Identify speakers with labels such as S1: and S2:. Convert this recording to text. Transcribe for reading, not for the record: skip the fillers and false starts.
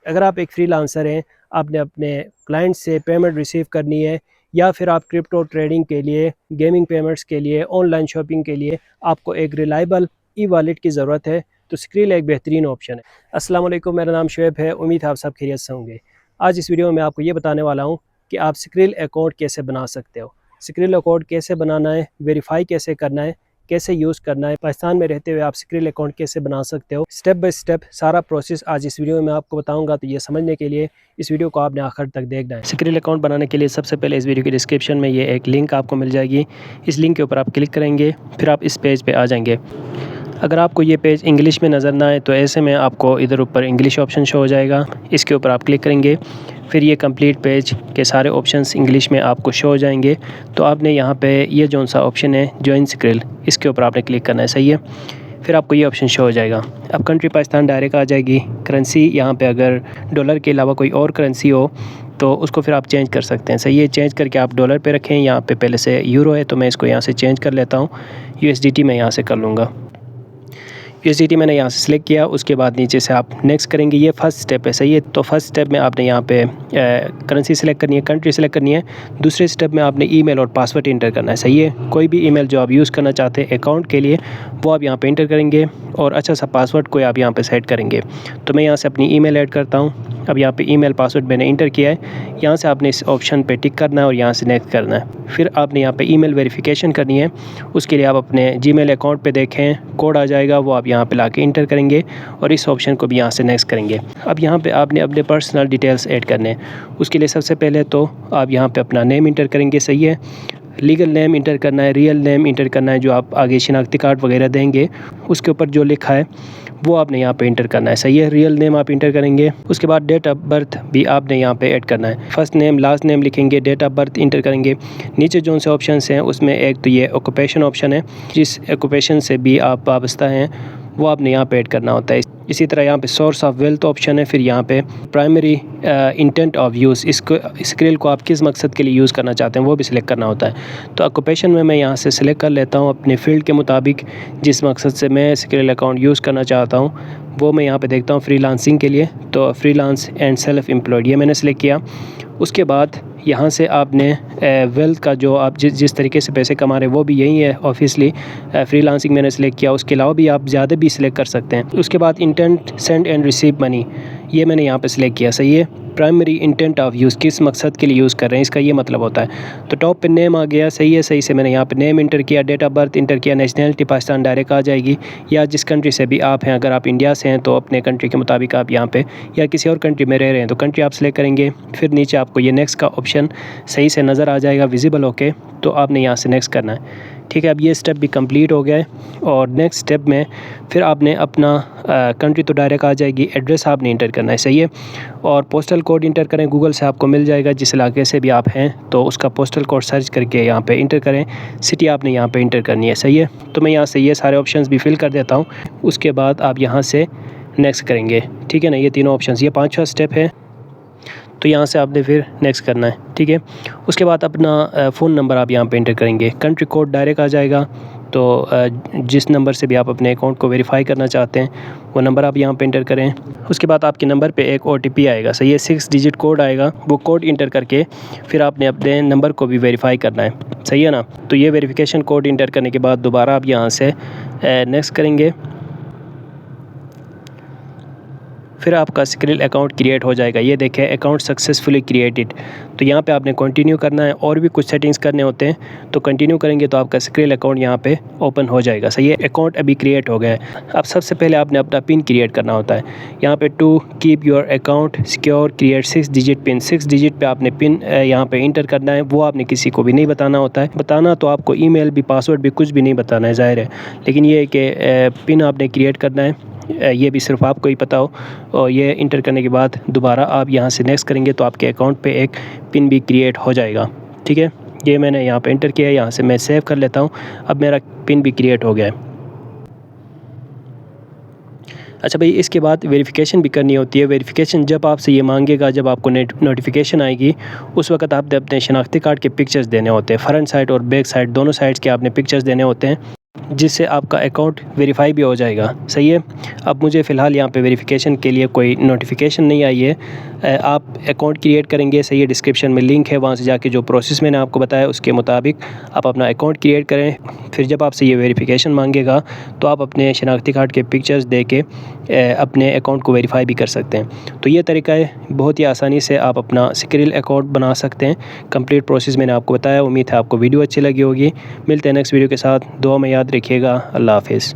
S1: अगर आप एक फ्रीलांसर हैं, आपने अपने क्लाइंट से पेमेंट रिसीव करनी है, या फिर आप क्रिप्टो ट्रेडिंग के लिए, गेमिंग पेमेंट्स के लिए, ऑनलाइन शॉपिंग के लिए आपको एक रिलायबल ई वॉलेट की ज़रूरत है, तो स्क्रिल एक बेहतरीन ऑप्शन है। अस्सलाम वालेकुम, मेरा नाम शुएब है। उम्मीद है आप सब खैरियत से होंगे। आज इस वीडियो में आपको ये बताने वाला हूँ कि आप स्क्रिल अकाउंट कैसे बना सकते हो, स्क्रिल अकाउंट कैसे बनाना है, वेरीफाई कैसे करना है, कैसे यूज़ करना है, पाकिस्तान में रहते हुए आप स्क्रिल अकाउंट कैसे बना सकते हो, स्टेप बाय स्टेप सारा प्रोसेस आज इस वीडियो में आपको बताऊंगा। तो ये समझने के लिए इस वीडियो को आपने आखिर तक देखना है। स्क्रिल अकाउंट बनाने के लिए सबसे पहले इस वीडियो की डिस्क्रिप्शन में ये एक लिंक आपको मिल जाएगी। इस लिंक के ऊपर आप क्लिक करेंगे, फिर आप इस पेज पे आ जाएंगे। अगर आपको ये पेज इंग्लिश में नज़र ना आए तो ऐसे में आपको इधर ऊपर इंग्लिश ऑप्शन शो हो जाएगा, इसके ऊपर आप क्लिक करेंगे। फिर ये कंप्लीट पेज के सारे ऑप्शंस इंग्लिश में आपको शो हो जाएंगे। तो आपने यहाँ पे ये जो सा ऑप्शन है जॉइन स्क्रिल, इसके ऊपर आपने क्लिक करना है, सही है। फिर आपको ये ऑप्शन शो हो जाएगा। अब कंट्री पाकिस्तान डायरेक्ट आ जाएगी। करेंसी यहाँ पे अगर डॉलर के अलावा कोई और करेंसी हो तो उसको फिर आप चेंज कर सकते हैं, सही है। चेंज करके आप डॉलर पे रखें। यहाँ पे पहले से यूरो है तो मैं इसको यहाँ से चेंज कर लेता हूँ, USDT मैं यहाँ से कर लूँगा। USDT मैंने यहाँ से सिलेक्ट किया। उसके बाद नीचे से आप नेक्स्ट करेंगे। ये फर्स्ट स्टेप है, सही है। तो फर्स्ट स्टेप में आपने यहाँ पे करेंसी सेलेक्ट करनी है, कंट्री सेलेक्ट करनी है। दूसरे स्टेप में आपने ईमेल और पासवर्ड इंटर करना है, सही है। कोई भी ईमेल जो आप यूज़ करना चाहते हैं अकाउंट के लिए वो आप यहाँ पे इंटर करेंगे और अच्छा सा पासवर्ड कोई आप यहाँ पे सेट करेंगे। तो मैं यहाँ से अपनी ईमेल ऐड करता हूँ। अब यहाँ पे ईमेल पासवर्ड मैंने इंटर किया है। यहाँ से आपने इस ऑप्शन पे टिक करना है और यहाँ से नेक्स्ट करना है। फिर आपने यहाँ पे ईमेल वेरिफिकेशन करनी है। उसके लिए आप अपने जीमेल अकाउंट पे देखें, कोड आ जाएगा, वो आप यहाँ पे लाके इंटर करेंगे और इस ऑप्शन को भी यहाँ से नेक्स्ट करेंगे। अब यहाँ पे आपने अपने पर्सनल डिटेल्स ऐड करने हैं। उसके लिए सबसे पहले तो आप यहाँ पे अपना नेम इंटर करेंगे, सही है। लीगल नेम इंटर करना है, रियल नेम इंटर करना है, जो आप आगे शिनाख्ती कार्ड वगैरह देंगे उसके ऊपर जो लिखा है वो आपने यहाँ पे इंटर करना है, सही है। रियल नेम आप इंटर करेंगे। उसके बाद डेट ऑफ बर्थ भी आपने यहाँ पे ऐड करना है। फर्स्ट नेम लास्ट नेम लिखेंगे, डेट ऑफ बर्थ इंटर करेंगे। नीचे जो से ऑप्शन हैं उसमें एक तो ये ऑक्यूपेशन ऑप्शन है, जिस ऑक्यूपेशन से भी आप वाबस्ता हैं वो आपने यहाँ पे ऐड करना होता है। इसी तरह यहाँ पे सोर्स ऑफ वेल्थ ऑप्शन है। फिर यहाँ पे प्राइमरी इंटेंट ऑफ यूज़, इसको स्क्रिल को आप किस मकसद के लिए यूज़ करना चाहते हैं वो भी सिलेक्ट करना होता है। तो ऑक्यूपेशन में मैं यहाँ से सिलेक्ट कर लेता हूँ अपने फील्ड के मुताबिक, जिस मकसद से मैं स्क्रिल अकाउंट यूज़ करना चाहता हूँ वो मैं यहाँ पे देखता हूँ फ्रीलांसिंग के लिए। तो फ्रीलांस एंड सेल्फ एम्प्लॉयड ये मैंने सिलेक्ट किया। उसके बाद यहाँ से आपने वेल्थ का जो आप जिस तरीके से पैसे कमा रहे हैं वो भी यही है। ऑब्वियसली फ्रीलांसिंग मैंने सेलेक्ट किया। उसके अलावा भी आप ज़्यादा भी सिलेक्ट कर सकते हैं। उसके बाद intent send and receive money ये मैंने यहाँ पे सिलेक्ट किया, सही है। प्राइमरी इंटेंट ऑफ यूज़, किस मकसद के लिए यूज़ कर रहे हैं इसका ये मतलब होता है। तो टॉप पे नेम आ गया, सही है। सही से मैंने यहाँ पे नेम इंटर किया, डेट ऑफ बर्थ इंटर किया, नेशनलिटी पाकिस्तान डायरेक्ट आ जाएगी, या जिस कंट्री से भी आप हैं। अगर आप इंडिया से हैं तो अपने कंट्री के मुताबिक आप यहाँ पे, या किसी और कंट्री में रह रहे हैं तो कंट्री आप सेलेक्ट करेंगे। फिर नीचे आपको ये नेक्स्ट का ऑप्शन सही से नज़र आ जाएगा विजिबल होके, तो आपने यहाँ से नेक्स्ट करना है, ठीक है। अब ये स्टेप भी कंप्लीट हो गया है। और नेक्स्ट स्टेप में फिर आपने अपना कंट्री तो डायरेक्ट आ जाएगी, एड्रेस आपने इंटर करना है, सही है। और पोस्टल कोड इंटर करें, गूगल से आपको मिल जाएगा। जिस इलाके से भी आप हैं तो उसका पोस्टल कोड सर्च करके यहाँ पे इंटर करें। सिटी आपने यहाँ पे इंटर करनी है, सही है। तो मैं यहाँ से ये सारे ऑप्शंस भी फिल कर देता हूँ। उसके बाद आप यहाँ से नेक्स्ट करेंगे, ठीक है ना। ये तीनों ऑप्शंस, ये 5वां स्टेप है। तो यहाँ से आपने फिर नेक्स्ट करना है, ठीक है। उसके बाद अपना फ़ोन नंबर आप यहाँ पे इंटर करेंगे। कंट्री कोड डायरेक्ट आ जाएगा। तो जिस नंबर से भी आप अपने अकाउंट को वेरीफाई करना चाहते हैं वो नंबर आप यहाँ पे इंटर करें। उसके बाद आपके नंबर पे एक OTP आएगा, सही है। 6 डिजिट कोड आएगा। वो कोड इंटर करके फिर आपने अपने नंबर को भी वेरीफाई करना है, सही है ना। तो ये वेरिफिकेशन कोड इंटर करने के बाद दोबारा आप यहाँ से नेक्स्ट करेंगे। फिर आपका स्क्रिल अकाउंट क्रिएट हो जाएगा। ये देखें, अकाउंट सक्सेसफुली क्रिएटेड। तो यहाँ पे आपने कंटिन्यू करना है। और भी कुछ सेटिंग्स करने होते हैं तो कंटिन्यू करेंगे तो आपका स्क्रिल अकाउंट यहाँ पे ओपन हो जाएगा, सही है। अकाउंट अभी क्रिएट हो गया है। अब सबसे पहले आपने अपना पिन क्रिएट करना होता है। यहाँ पे to keep your account secure create 6 digit pin. 6 digit पे आपने पिन यहाँ पे इंटर करना है। वो आपने किसी को भी नहीं बताना होता है। बताना तो आपको ईमेल भी, पासवर्ड भी, कुछ भी नहीं बताना है, ज़ाहिर है। लेकिन ये है कि पिन आपने क्रिएट करना है, ये भी सिर्फ आपको ही पता हो। और ये इंटर करने के बाद दोबारा आप यहाँ से नेक्स्ट करेंगे तो आपके अकाउंट पे एक पिन भी क्रिएट हो जाएगा, ठीक है। ये मैंने यहाँ पे इंटर किया है। यहाँ से मैं सेव कर लेता हूँ। अब मेरा पिन भी क्रिएट हो गया है। अच्छा भाई, इसके बाद वेरिफिकेशन भी करनी होती है। वेरिफिकेशन जब आपसे ये मांगेगा, जब आपको नोटिफिकेशन आएगी उस वक्त आपने अपने शनाख्ती कार्ड के पिक्चर्स देने होते हैं। फ्रंट साइड और बैक साइड दोनों साइड्स के आपने पिक्चर्स देने होते हैं। जिससे आपका अकाउंट वेरीफाई भी हो जाएगा। सही है। अब मुझे फ़िलहाल यहाँ पे वेरिफिकेशन के लिए कोई नोटिफिकेशन नहीं आई है। आप अकाउंट क्रिएट करेंगे, सही है, डिस्क्रिप्शन में लिंक है, वहाँ से जाके जो प्रोसेस मैंने आपको बताया उसके मुताबिक आप अपना अकाउंट क्रिएट करें। फिर जब आपसे ये वेरिफिकेशन मांगेगा तो आप अपने शनाख्ती कार्ड के पिक्चर्स दे के अपने अकाउंट को वेरीफाई भी कर सकते हैं। तो ये तरीका है, बहुत ही आसानी से आप अपना सिक्रिल अकाउंट बना सकते हैं। कंप्लीट प्रोसेस मैंने आपको बताया। उम्मीद है आपको वीडियो अच्छी लगी होगी। मिलते हैं नेक्स्ट वीडियो के साथ। दुआ में याद रखिएगा। अल्लाह हाफ़िज़।